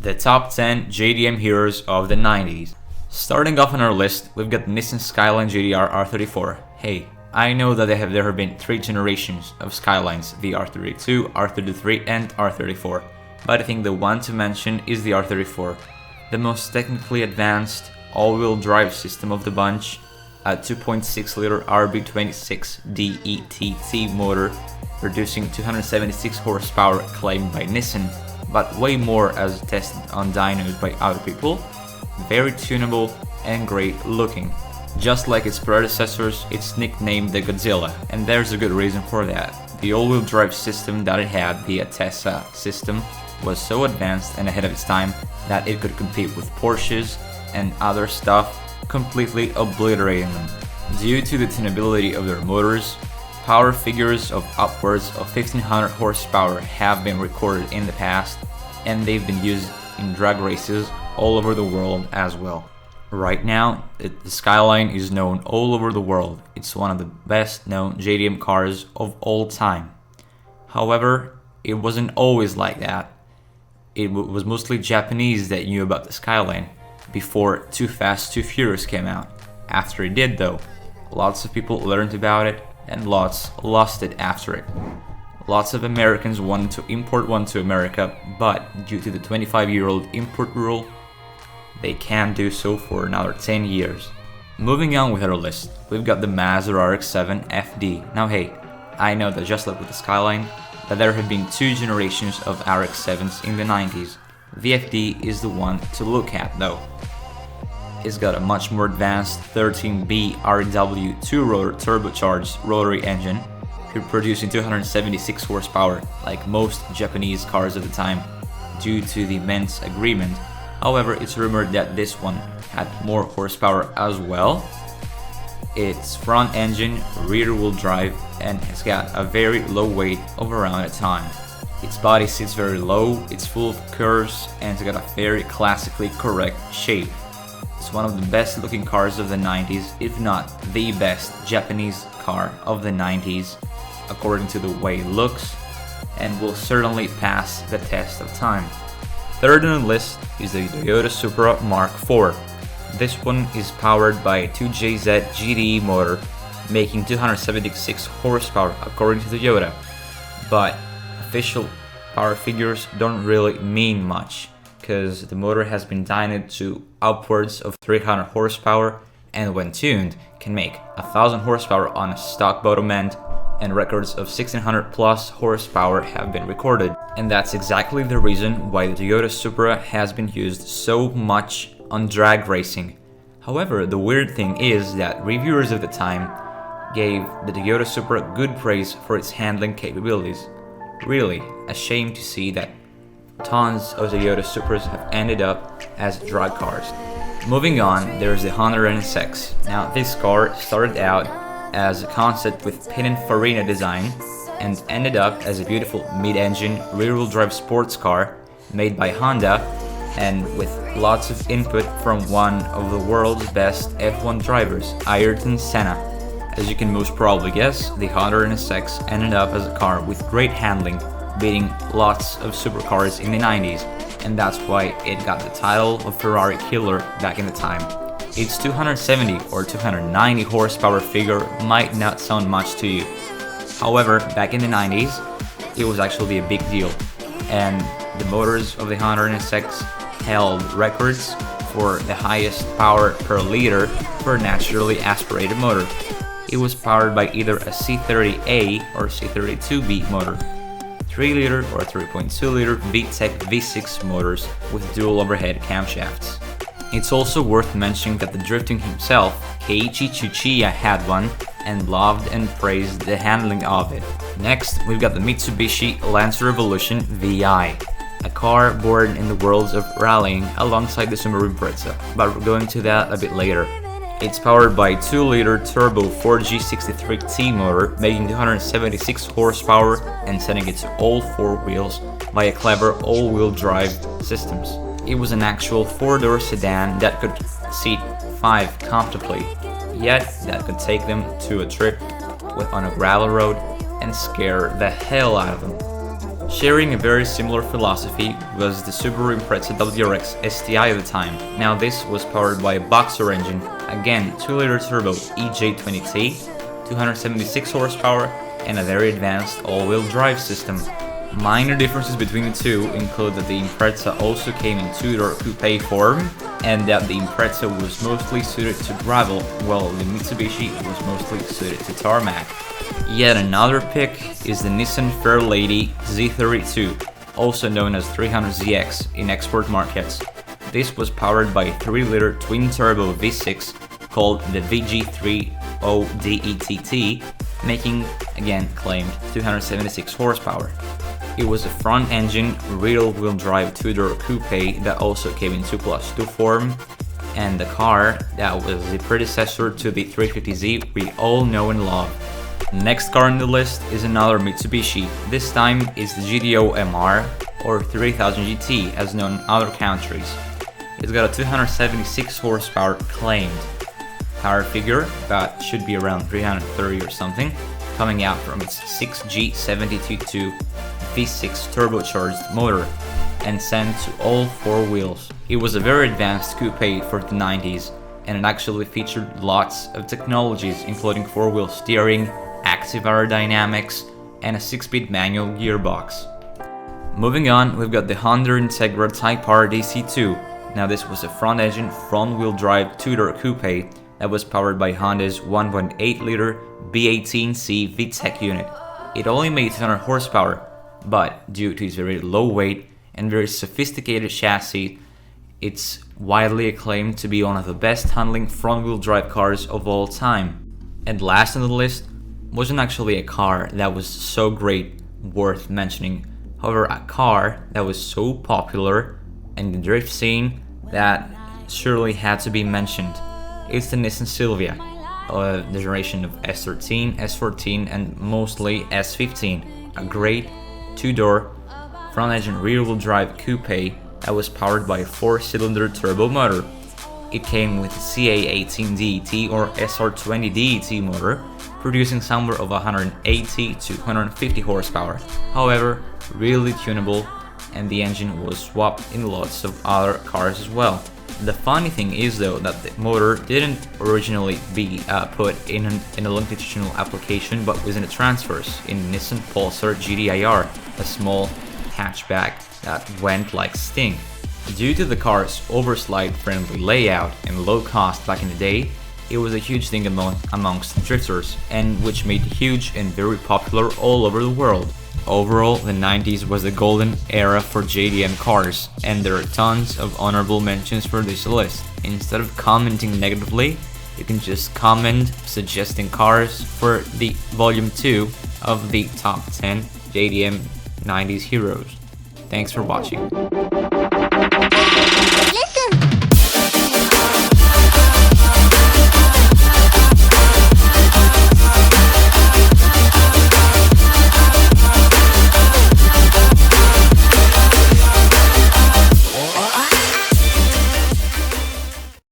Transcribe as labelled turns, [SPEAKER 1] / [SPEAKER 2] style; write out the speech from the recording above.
[SPEAKER 1] the top 10 JDM heroes of the 90s. Starting off on our list, we've got Nissan Skyline GTR R34. Hey, I know that there have been 3 generations of Skylines, the R32, R33 and R34, but I think the one to mention is the R34, the most technically advanced all-wheel drive system of the bunch, a 2.6-liter RB26 DETT motor producing 276 horsepower claimed by Nissan, but way more as tested on dynos by other people, very tunable and great looking. Just like its predecessors, it's nicknamed the Godzilla, and there's a good reason for that. The all-wheel drive system that it had, the Atessa system, was so advanced and ahead of its time that it could compete with Porsches and other stuff, completely obliterating them. Due to the tunability of their motors, power figures of upwards of 1500 horsepower have been recorded in the past, and they've been used in drag races all over the world as well. Right now, the Skyline is known all over the world. It's one of the best known JDM cars of all time. However, it wasn't always like that. It was mostly Japanese that knew about the Skyline before Too Fast, Too Furious came out. After it did though, lots of people learned about it and lots lost it after it. Lots of Americans wanted to import one to America, but due to the 25-year-old import rule, they can't do so for another 10 years. Moving on with our list, we've got the Mazda RX7 FD. Now hey, I know that just like with the Skyline, that there have been 2 generations of RX7s in the 90s. The FD is the one to look at though. It's got a much more advanced 13B RW 2-rotor turbocharged rotary engine, producing 276 horsepower like most Japanese cars at the time due to the Men's agreement. However, it's rumored that this one had more horsepower as well. It's front engine, rear wheel drive, and has got a very low weight of around a ton. Its body sits very low, it's full of curves, and it's got a very classically correct shape. It's one of the best looking cars of the 90s, if not the best Japanese car of the 90s, according to the way it looks, and will certainly pass the test of time. Third on the list is the Toyota Supra Mark IV. This one is powered by a 2JZ GDE motor, making 276 horsepower according to Toyota, but official power figures don't really mean much, because the motor has been dynoed to upwards of 300 horsepower and when tuned can make 1000 horsepower on a stock bottom end, and records of 1600 plus horsepower have been recorded. And that's exactly the reason why the Toyota Supra has been used so much on drag racing. However, the weird thing is that reviewers of the time gave the Toyota Supra good praise for its handling capabilities. Really, a shame to see that tons of Toyota Supras have ended up as drag cars. Moving on, there's the Honda NSX. Now, this car started out as a concept with Pininfarina design and ended up as a beautiful mid-engine rear-wheel drive sports car made by Honda and with lots of input from one of the world's best F1 drivers, Ayrton Senna. As you can most probably guess, the Honda NSX ended up as a car with great handling, beating lots of supercars in the 90s, and that's why it got the title of Ferrari Killer back in the time. Its 270 or 290 horsepower figure might not sound much to you. However, back in the 90s, it was actually a big deal, and the motors of the Honda NSX held records for the highest power per liter for a naturally aspirated motor. It was powered by either a C30A or C32B motor, 3-liter or 3.2-liter VTEC V6 motors with dual overhead camshafts. It's also worth mentioning that the drifting himself, Keiichi Tsuchiya, had one and loved and praised the handling of it. Next, we've got the Mitsubishi Lancer Revolution VI, a car born in the worlds of rallying alongside the Subaru Impreza, but we're going to that a bit later. It's powered by 2-liter turbo 4G63T motor, making 276 horsepower and setting it to all 4 wheels via clever all-wheel drive systems. It was an actual 4-door sedan that could seat 5 comfortably, yet that could take them to a trip on a gravel road and scare the hell out of them. Sharing a very similar philosophy was the Subaru Impreza WRX STI at the time. Now this was powered by a boxer engine, again 2-liter turbo EJ20T, 276 horsepower, and a very advanced all-wheel drive system. Minor differences between the two include that the Impreza also came in 2-door coupe form, and that the Impreza was mostly suited to gravel, while the Mitsubishi was mostly suited to tarmac. Yet another pick is the Nissan Fairlady Z32, also known as 300ZX in export markets. This was powered by a 3-liter twin-turbo V6 called the VG30DETT, making, again claimed, 276 horsepower. It was a front-engine, rear-wheel drive 2-door coupe that also came in 2+2 form, and the car that was the predecessor to the 350Z we all know and love. Next car on the list is another Mitsubishi. This time is the GDO MR, or 3000 GT as known in other countries. It's got a 276 horsepower claimed. Power figure, that should be around 330 or something, coming out from its 6G72 V6 turbocharged motor and sent to all 4 wheels. It was a very advanced coupe for the 90s, and it actually featured lots of technologies including 4-wheel steering, active aerodynamics, and a 6-speed manual gearbox. Moving on, we've got the Honda Integra Type R DC2. Now this was a front-engine, front-wheel drive 2-door coupe that was powered by Honda's 1.8-liter B18C VTEC unit. It only made 200 horsepower, but due to its very low weight and very sophisticated chassis, it's widely acclaimed to be one of the best handling front-wheel drive cars of all time. And last on the list wasn't actually a car that was so great worth mentioning, however a car that was so popular in the drift scene that surely had to be mentioned. It's the Nissan Silvia, the generation of S13, S14 and mostly S15, a great 2-door front-engine rear-wheel drive coupe that was powered by a 4-cylinder turbo motor. It came with a CA18DET or SR20DET motor, producing somewhere of 180 to 150 horsepower, however really tunable, and the engine was swapped in lots of other cars as well. The funny thing is though that the motor didn't originally be put in a longitudinal application but was in a transverse in Nissan Pulsar GTIR, a small hatchback that went like Sting. Due to the car's overslide-friendly layout and low cost back in the day, it was a huge thing amongst drifters, and which made it huge and very popular all over the world. Overall, the 90s was the golden era for JDM Cars, and there are tons of honorable mentions for this list. Instead of commenting negatively, you can just comment suggesting cars for the volume 2 of the top 10 JDM 90s heroes. Thanks for watching.